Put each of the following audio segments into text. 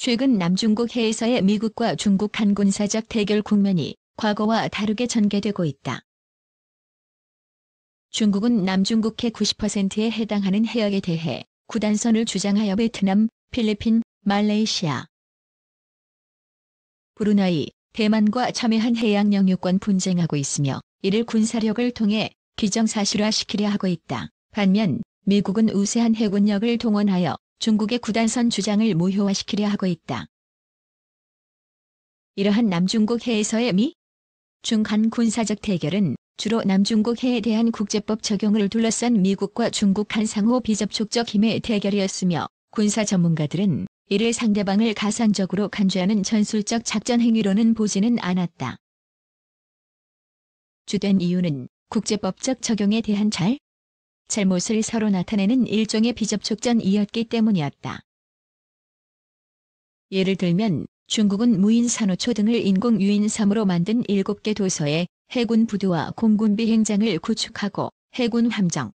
최근 남중국 해에서의 미국과 중국 간 군사적 대결 국면이 과거와 다르게 전개되고 있다. 중국은 남중국해 90%에 해당하는 해역에 대해 구단선을 주장하여 베트남, 필리핀, 말레이시아, 브루나이, 대만과 첨예한 해양 영유권 분쟁하고 있으며 이를 군사력을 통해 기정사실화시키려 하고 있다. 반면 미국은 우세한 해군력을 동원하여 중국의 구단선 주장을 무효화시키려 하고 있다. 이러한 남중국 해에서의 미, 중 간 군사적 대결은 주로 남중국 해에 대한 국제법 적용을 둘러싼 미국과 중국 간 상호 비접촉적 힘의 대결이었으며 군사 전문가들은 이를 상대방을 가산적으로 간주하는 전술적 작전 행위로는 보지는 않았다. 주된 이유는 국제법적 적용에 대한 잘못을 서로 나타내는 일종의 비접촉전이었기 때문이었다. 예를 들면 중국은 무인 산호초 등을 인공 유인섬으로 만든 7개 도서에 해군 부두와 공군 비행장을 구축하고 해군 함정,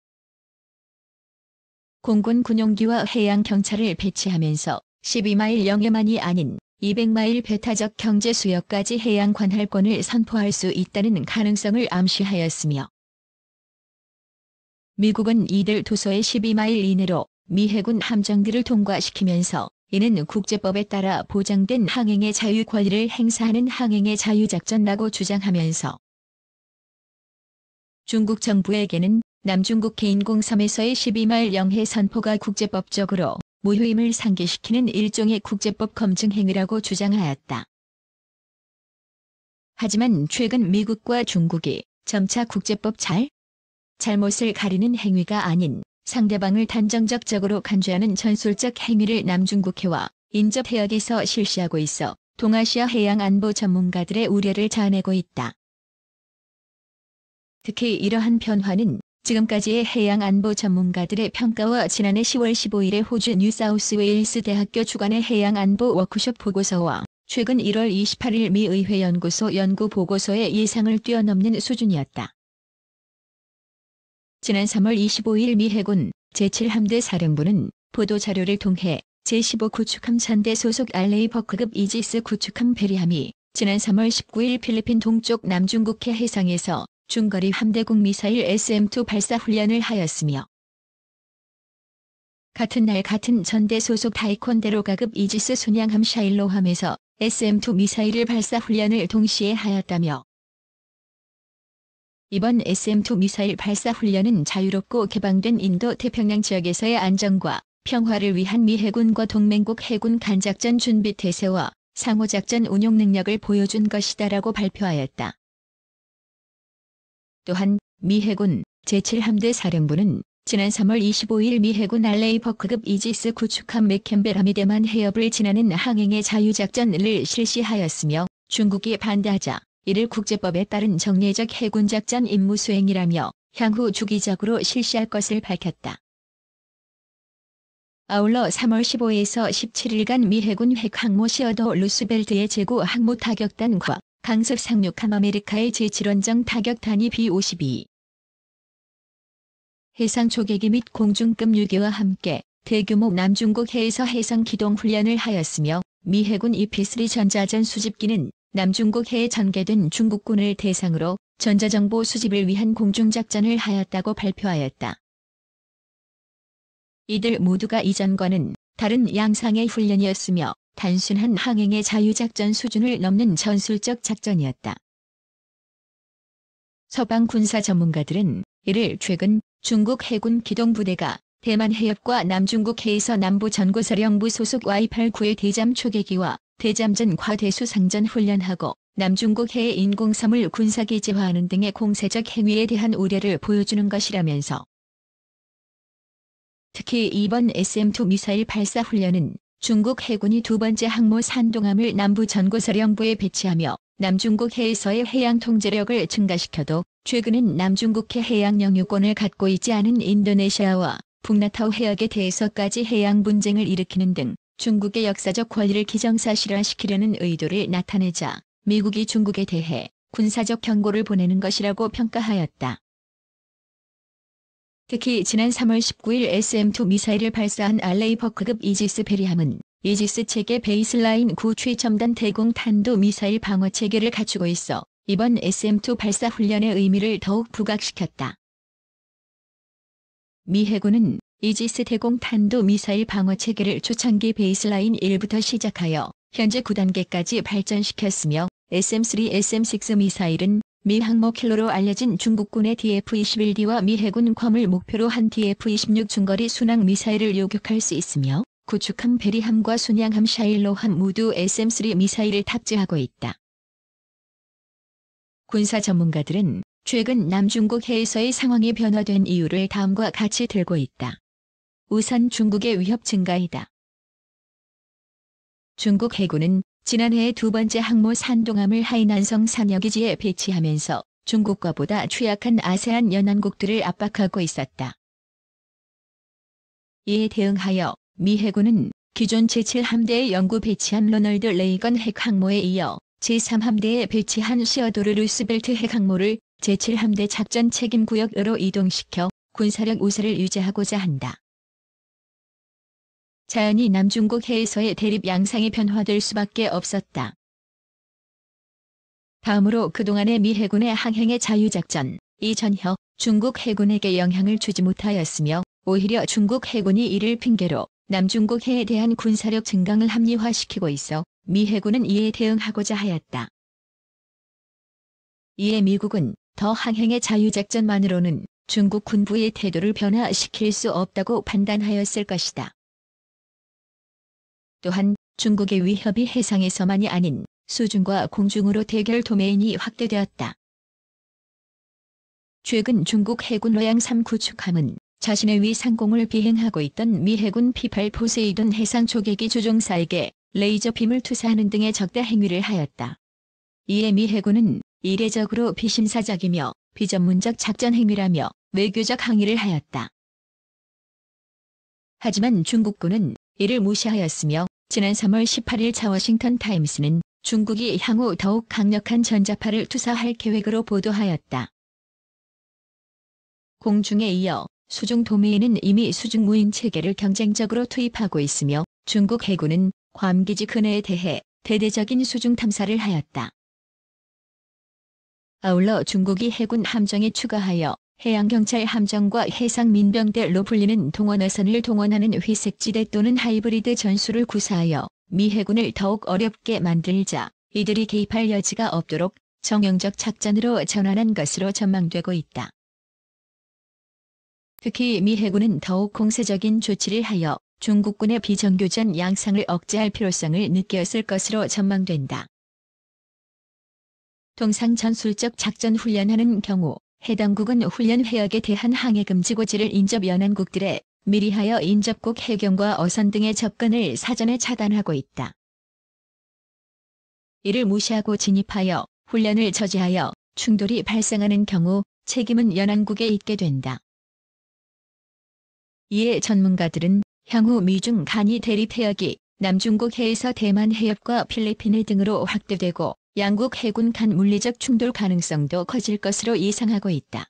공군 군용기와 해양 경찰을 배치하면서 12마일 영해만이 아닌 200마일 배타적 경제 수역까지 해양 관할권을 선포할 수 있다는 가능성을 암시하였으며 미국은 이들 도서의 12마일 이내로 미 해군 함정들을 통과시키면서 이는 국제법에 따라 보장된 항행의 자유 권리를 행사하는 항행의 자유작전이라고 주장하면서 중국 정부에게는 남중국해 인공섬에서의 12마일 영해 선포가 국제법적으로 무효임을 상기시키는 일종의 국제법 검증 행위라고 주장하였다. 하지만 최근 미국과 중국이 점차 국제법 잘못을 가리는 행위가 아닌 상대방을 단정적으로 간주하는 전술적 행위를 남중국해와 인접 해역에서 실시하고 있어 동아시아 해양안보 전문가들의 우려를 자아내고 있다. 특히 이러한 변화는 지금까지의 해양안보 전문가들의 평가와 지난해 10월 15일에 호주 뉴사우스웨일스 대학교 주관의 해양안보 워크숍 보고서와 최근 1월 28일 미 의회 연구소 연구 보고서의 예상을 뛰어넘는 수준이었다. 지난 3월 25일 미 해군 제7함대 사령부는 보도자료를 통해 제15 구축함 천대 소속 알레이버크급 이지스 구축함 베리함이 지난 3월 19일 필리핀 동쪽 남중국해 해상에서 중거리 함대공 미사일 SM-2 발사 훈련을 하였으며 같은 날 같은 전대 소속 타이콘데로가급 이지스 순양함 샤일로함에서 SM-2 미사일을 발사 훈련을 동시에 하였다며 이번 SM-2 미사일 발사 훈련은 자유롭고 개방된 인도 태평양 지역에서의 안정과 평화를 위한 미 해군과 동맹국 해군 간작전 준비 태세와 상호작전 운용 능력을 보여준 것이다라고 발표하였다. 또한 미 해군 제7함대 사령부는 지난 3월 25일 미 해군 알레이버크급 이지스 구축함 맥캠벨함이 대만 해협을 지나는 항행의 자유작전을 실시하였으며 중국이 반대하자 이를 국제법에 따른 정례적 해군작전 임무 수행이라며 향후 주기적으로 실시할 것을 밝혔다. 아울러 3월 15일에서 17일간 미 해군 핵항모 시어더 루스벨트의 제고 항모 타격단과 강습 상륙함 아메리카의 제7원정 타격단이 B-52 해상 초계기 및 공중급 유기와 함께 대규모 남중국 해에서 해상 기동 훈련을 하였으며 미 해군 EP-3 전자전 수집기는 남중국 해에 전개된 중국군을 대상으로 전자정보 수집을 위한 공중작전을 하였다고 발표하였다. 이들 모두가 이전과는 다른 양상의 훈련이었으며 단순한 항행의 자유작전 수준을 넘는 전술적 작전이었다. 서방 군사 전문가들은 이를 최근 중국 해군 기동부대가 대만 해협과 남중국 해에서 남부 전고사령부 소속 Y-89의 대잠 초계기와 대잠전 과대수 상전 훈련하고 남중국 해의 인공섬을 군사기지화하는 등의 공세적 행위에 대한 우려를 보여주는 것이라면서 특히 이번 SM-2 미사일 발사 훈련은 중국 해군이 두 번째 항모 산동함을 남부 전고사령부에 배치하며 남중국 해에서의 해양 통제력을 증가시켜도 최근엔 남중국해 해양 영유권을 갖고 있지 않은 인도네시아와 북나타우 해역에 대해서까지 해양 분쟁을 일으키는 등 중국의 역사적 권리를 기정사실화시키려는 의도를 나타내자 미국이 중국에 대해 군사적 경고를 보내는 것이라고 평가하였다. 특히 지난 3월 19일 SM-2 미사일을 발사한 알레이버크급 이지스 베리함은 이지스 체계 베이스라인 구 최첨단 대공 탄도 미사일 방어 체계를 갖추고 있어 이번 SM-2 발사 훈련의 의미를 더욱 부각시켰다. 미 해군은 이지스 대공 탄도 미사일 방어 체계를 초창기 베이스라인 1부터 시작하여 현재 9단계까지 발전시켰으며 SM-3, SM-6 미사일은 미 항모 킬러로 알려진 중국군의 DF-21D와 미 해군 괌을 목표로 한 DF-26 중거리 순항 미사일을 요격할 수 있으며 구축함 베리함과 순양함 샤일로함 모두 SM-3 미사일을 탑재하고 있다. 군사 전문가들은 최근 남중국 해에서의 상황이 변화된 이유를 다음과 같이 들고 있다. 우선 중국의 위협 증가이다. 중국 해군은 지난해 두 번째 항모 산동함을 하이난성 산여기지에 배치하면서 중국과 보다 취약한 아세안 연안국들을 압박하고 있었다. 이에 대응하여 미 해군은 기존 제7함대에 영구 배치한 로널드 레이건 핵항모에 이어 제3함대에 배치한 시어도르 루스벨트 핵항모를 제7함대 작전 책임구역으로 이동시켜 군사력 우세를 유지하고자 한다. 자연히 남중국 해에서의 대립 양상이 변화될 수밖에 없었다. 다음으로 그동안의 미 해군의 항행의 자유작전, 이전혀 중국 해군에게 영향을 주지 못하였으며 오히려 중국 해군이 이를 핑계로 남중국 해에 대한 군사력 증강을 합리화시키고 있어 미 해군은 이에 대응하고자 하였다. 이에 미국은 더 항행의 자유작전만으로는 중국 군부의 태도를 변화시킬 수 없다고 판단하였을 것이다. 또한 중국의 위협이 해상에서만이 아닌 수중과 공중으로 대결 도메인이 확대되었다. 최근 중국 해군 로양3 구축함은 자신의 위 상공을 비행하고 있던 미 해군 P-8 포세이돈 해상 초계기 조종사에게 레이저 빔을 투사하는 등의 적대 행위를 하였다. 이에 미 해군은 이례적으로 비심사적이며 비전문적 작전 행위라며 외교적 항의를 하였다. 하지만 중국군은 이를 무시하였으며 지난 3월 18일 자워싱턴 타임스는 중국이 향후 더욱 강력한 전자파를 투사할 계획으로 보도하였다. 공중에 이어 수중 도메인은 이미 수중 무인 체계를 경쟁적으로 투입하고 있으며 중국 해군은 괌 기지 근해에 대해 대대적인 수중 탐사를 하였다. 아울러 중국이 해군 함정에 추가하여 해양경찰 함정과 해상민병대로 불리는 동원어선을 동원하는 회색지대 또는 하이브리드 전술을 구사하여 미 해군을 더욱 어렵게 만들자 이들이 개입할 여지가 없도록 정형적 작전으로 전환한 것으로 전망되고 있다. 특히 미 해군은 더욱 공세적인 조치를 하여 중국군의 비정교전 양상을 억제할 필요성을 느꼈을 것으로 전망된다. 통상 전술적 작전 훈련하는 경우 해당국은 훈련 회역에 대한 항해금지 고지를 인접 연안국들에 미리 하여 인접국 해경과 어선 등의 접근을 사전에 차단하고 있다. 이를 무시하고 진입하여 훈련을 저지하여 충돌이 발생하는 경우 책임은 연안국에 있게 된다. 이에 전문가들은 향후 미중 간이 대립 해역이 남중국 해에서 대만 해협과 필리핀해 등으로 확대되고 양국 해군 간 물리적 충돌 가능성도 커질 것으로 예상하고 있다.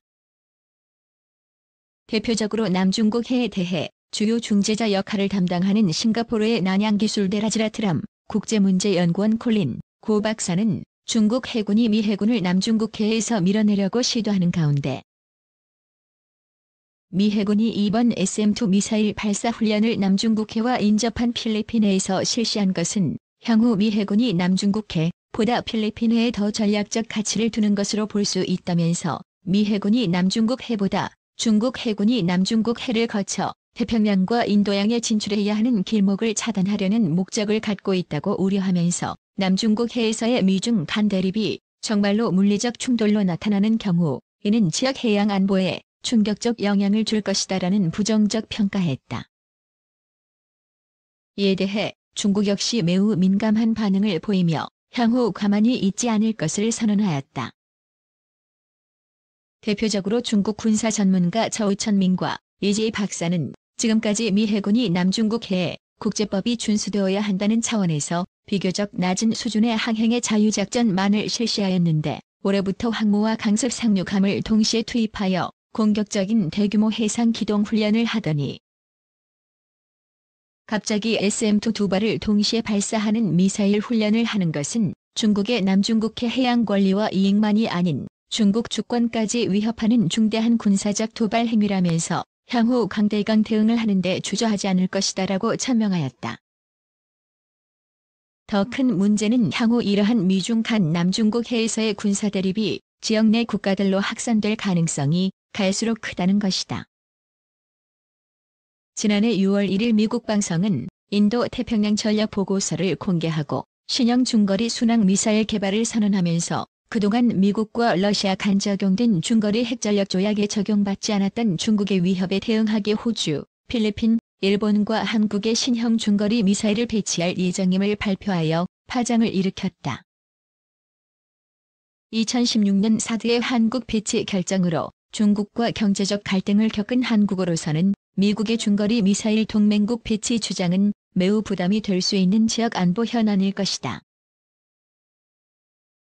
대표적으로 남중국 해에 대해 주요 중재자 역할을 담당하는 싱가포르의 난양기술대 라지라트람 국제문제연구원 콜린 고 박사는 중국 해군이 미 해군을 남중국 해에서 밀어내려고 시도하는 가운데 미 해군이 이번 SM-2 미사일 발사 훈련을 남중국해와 인접한 필리핀해에서 실시한 것은 향후 미 해군이 남중국해 보다 필리핀해에 더 전략적 가치를 두는 것으로 볼 수 있다면서 미 해군이 남중국해보다 중국 해군이 남중국해를 거쳐 태평양과 인도양에 진출해야 하는 길목을 차단하려는 목적을 갖고 있다고 우려하면서 남중국해에서의 미중 간 대립이 정말로 물리적 충돌로 나타나는 경우 이는 지역 해양 안보에 충격적 영향을 줄 것이다라는 부정적 평가했다. 이에 대해 중국 역시 매우 민감한 반응을 보이며 향후 가만히 있지 않을 것을 선언하였다. 대표적으로 중국 군사 전문가 저우천민과 이지 박사는 지금까지 미 해군이 남중국해에 국제법이 준수되어야 한다는 차원에서 비교적 낮은 수준의 항행의 자유작전만을 실시하였는데 올해부터 항모와 강습 상륙함을 동시에 투입하여 공격적인 대규모 해상 기동 훈련을 하더니 갑자기 SM-2 두 발을 동시에 발사하는 미사일 훈련을 하는 것은 중국의 남중국해 해양 권리와 이익만이 아닌 중국 주권까지 위협하는 중대한 군사적 도발 행위라면서 향후 강대강 대응을 하는 데 주저하지 않을 것이다라고 천명하였다. 더 큰 문제는 향후 이러한 미중 간 남중국 해에서의 군사 대립이 지역 내 국가들로 확산될 가능성이 갈수록 크다는 것이다. 지난해 6월 1일 미국 방송은 인도 태평양 전략 보고서를 공개하고 신형 중거리 순항 미사일 개발을 선언하면서 그동안 미국과 러시아 간 적용된 중거리 핵전력 조약에 적용받지 않았던 중국의 위협에 대응하기 호주, 필리핀, 일본과 한국의 신형 중거리 미사일을 배치할 예정임을 발표하여 파장을 일으켰다. 2016년 사드의 한국 배치 결정으로 중국과 경제적 갈등을 겪은 한국으로서는 미국의 중거리 미사일 동맹국 배치 주장은 매우 부담이 될 수 있는 지역 안보 현안일 것이다.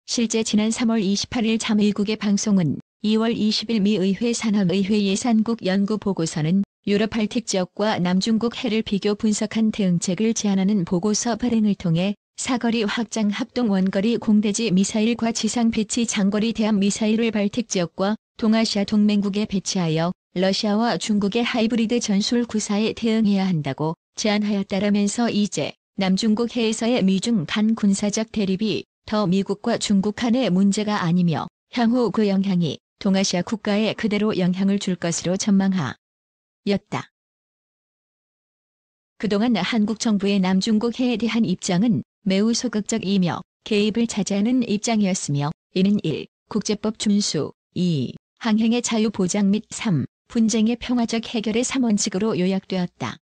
실제 지난 3월 28일 자미국의 방송은 2월 20일 미 의회 산업의회 예산국 연구 보고서는 유럽 발틱 지역과 남중국 해를 비교 분석한 대응책을 제안하는 보고서 발행을 통해 사거리 확장 합동 원거리 공대지 미사일과 지상 배치 장거리 대함 미사일을 발틱 지역과 동아시아 동맹국에 배치하여 러시아와 중국의 하이브리드 전술 구사에 대응해야 한다고 제안하였다라면서 이제 남중국 해에서의 미중 간 군사적 대립이 더 미국과 중국 간의 문제가 아니며 향후 그 영향이 동아시아 국가에 그대로 영향을 줄 것으로 전망하였다. 그동안 한국 정부의 남중국 해에 대한 입장은 매우 소극적이며 개입을 자제하는 입장이었으며 이는 1. 국제법 준수, 2. 항행의 자유 보장 및 3. 분쟁의 평화적 해결의 3원칙으로 요약되었다.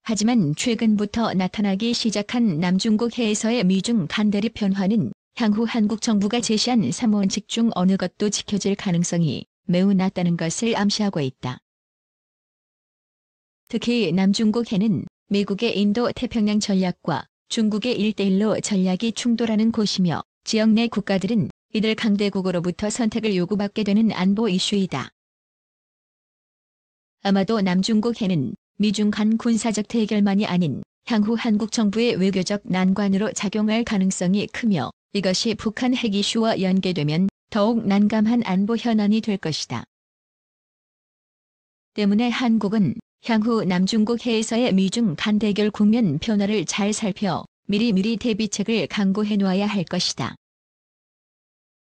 하지만 최근부터 나타나기 시작한 남중국 해에서의 미중 간 대립 변화는 향후 한국 정부가 제시한 3원칙 중 어느 것도 지켜질 가능성이 매우 낮다는 것을 암시하고 있다. 특히 남중국 해는 미국의 인도 태평양 전략과 중국의 1대1로 전략이 충돌하는 곳이며 지역 내 국가들은 이들 강대국으로부터 선택을 요구받게 되는 안보 이슈이다. 아마도 남중국 해는 미중 간 군사적 대결만이 아닌 향후 한국 정부의 외교적 난관으로 작용할 가능성이 크며 이것이 북한 핵 이슈와 연계되면 더욱 난감한 안보 현안이 될 것이다. 때문에 한국은 향후 남중국 해에서의 미중 간 대결 국면 변화를 잘 살펴 미리미리 대비책을 강구해 놓아야 할 것이다.